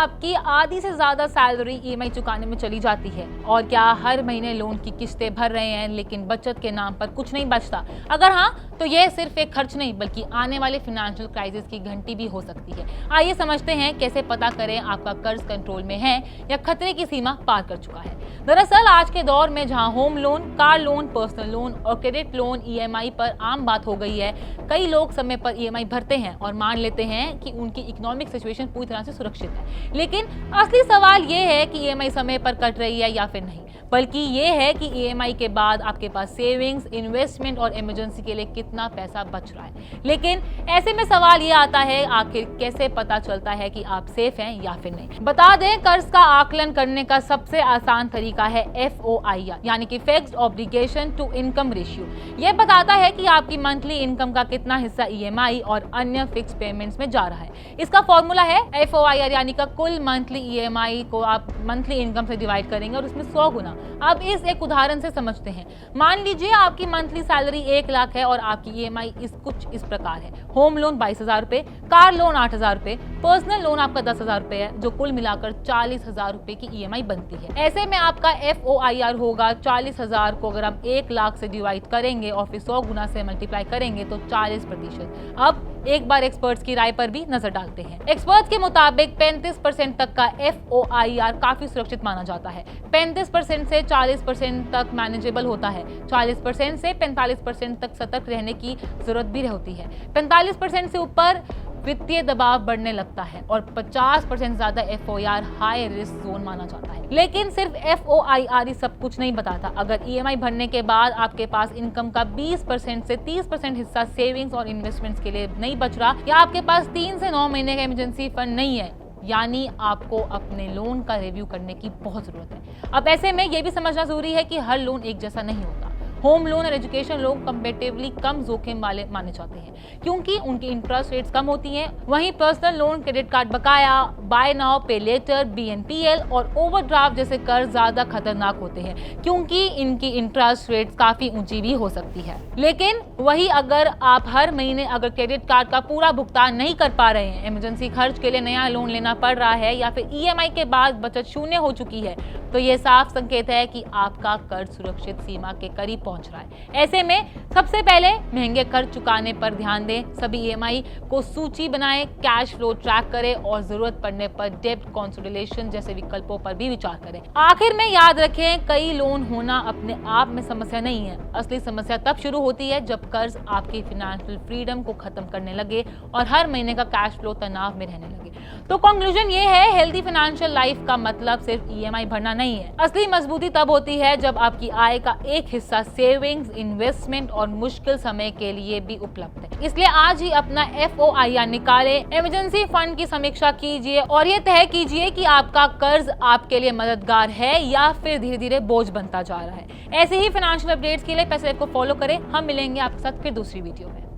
आपकी आधी से ज्यादा सैलरी ईएमआई चुकाने में चली जाती है? और क्या हर महीने लोन की किस्तें भर रहे हैं लेकिन बचत के नाम पर कुछ नहीं बचता? अगर हाँ, तो यह सिर्फ एक खर्च नहीं बल्कि आने वाले फाइनेंशियल क्राइसिस की घंटी भी हो सकती है। आइए समझते हैं कैसे पता करें आपका कर्ज कंट्रोल में है या खतरे की सीमा पार कर चुका है। दरअसल आज के दौर में जहां home loan, car loan, personal loan और क्रेडिट लोन ईएमआई पर आम बात हो गई है, कई लोग समय पर ईएमआई भरते हैं और मान लेते हैं कि उनकी इकोनॉमिक सिचुएशन पूरी तरह से सुरक्षित है। लेकिन असली सवाल ये है कि ईएमआई समय पर कट रही है या फिर नहीं, बल्कि ये है कि ईएमआई के बाद आपके पास सेविंग्स, इन्वेस्टमेंट और इमरजेंसी के लिए कितना पैसा बच रहा है। लेकिन ऐसे में सवाल ये आता है, आखिर कैसे पता चलता है कि आप सेफ हैं या फिर नहीं। बता दें, कर्ज का आकलन करने का सबसे आसान तरीका है FOIR यानी कि fixed obligation to income ratio. यह बताता है कि आपकी मंथली इनकम का कितना हिस्सा ईएमआई और अन्य फिक्स पेमेंट्स में जा रहा है। इसका फॉर्मूला है FOIR यानी कि कुल मंथली ईएमआई को आप मंथली इनकम से डिवाइड करेंगे और उसमें 100 गुना। अब इस एक उदाहरण से समझते हैं। मान लीजिए आपकी मंथली सैलरी 1 लाख है और आपकी ईएमआई कुछ इस प्रकार है। होम लोन 22,000 रुपए, कार लोन 8,000 रुपए, पर्सनल लोन आपका 10,000 रुपए है, जो कुल मिलाकर 40,000 रुपए की ईएमआई बनती है। ऐसे में आपका FOIR होगा 40,000 को अगर हम 1 लाख से डिवाइड करेंगे और फिर 100 गुना से मल्टीप्लाई करेंगे तो 40%। अब एक बार एक्सपर्ट्स की राय पर भी नजर डालते हैं। एक्सपर्ट्स के मुताबिक 35% तक का FOIR काफी सुरक्षित माना जाता है। 35% से 40% तक मैनेजेबल होता है। 40% से 45% तक सतर्क रहने की जरूरत भी होती है। 45% से ऊपर वित्तीय दबाव बढ़ने लगता है और 50% ज्यादा FOIR हाई रिस्क जोन माना जाता है। लेकिन सिर्फ FOIR ही सब कुछ नहीं बताता। अगर ईएमआई भरने के बाद आपके पास इनकम का 20% से 30% हिस्सा सेविंग्स और इन्वेस्टमेंट्स के लिए नहीं बच रहा, या आपके पास 3 से 9 महीने का इमरजेंसी फंड नहीं है, यानी आपको अपने लोन का रिव्यू करने की बहुत जरूरत है। अब ऐसे में यह भी समझना जरूरी है कि हर लोन एक जैसा नहीं होता। होम लोन और एजुकेशन लोन कंपैरेटिवली कम जोखिम वाले माने जाते हैं क्योंकि उनकी इंटरेस्ट रेट्स कम होती हैं। वहीं पर्सनल लोन, क्रेडिट कार्ड बकाया, बाय नाउ पे लेटर, BNPL और ओवरड्राफ्ट जैसे कर्ज ज्यादा खतरनाक होते हैं क्योंकि इनकी इंटरेस्ट रेट्स काफी ऊंची भी हो सकती है। लेकिन वही अगर आप हर महीने अगर क्रेडिट कार्ड का पूरा भुगतान नहीं कर पा रहे हैं, इमरजेंसी खर्च के लिए नया लोन लेना पड़ रहा है या फिर ईएमआई के बाद बचत शून्य हो चुकी है, तो ये साफ संकेत है कि आपका कर्ज सुरक्षित सीमा के करीब पहुंच रहा है। ऐसे में सबसे पहले महंगे कर्ज चुकाने पर ध्यान दें, सभी ईएमआई को सूची बनाएं, कैश फ्लो ट्रैक करें और जरूरत पड़ने पर डेब्ट कंसोलिडेशन जैसे विकल्पों पर भी विचार करें। आखिर में याद रखें, कई लोन होना अपने आप में समस्या नहीं है। असली समस्या तब शुरू होती है जब कर्ज आपकी फाइनेंशियल फ्रीडम को खत्म करने लगे और हर महीने का कैश फ्लो तनाव में रहने लगे। तो कंक्लूजन ये है, हेल्दी फाइनेंशियल लाइफ का मतलब सिर्फ ईएमआई भरना नहीं है। असली मजबूती तब होती है जब आपकी आय का एक हिस्सा सेविंग्स, इन्वेस्टमेंट और मुश्किल समय के लिए भी उपलब्ध है। इसलिए आज ही अपना FOIR निकालें, इमरजेंसी फंड की समीक्षा कीजिए और ये तय कीजिए कि आपका कर्ज आपके लिए मददगार है या फिर धीरे धीरे बोझ बनता जा रहा है। ऐसे ही फाइनेंशियल अपडेट्स के लिए पैसे को फॉलो करें। हम मिलेंगे आपके साथ फिर दूसरी वीडियो में।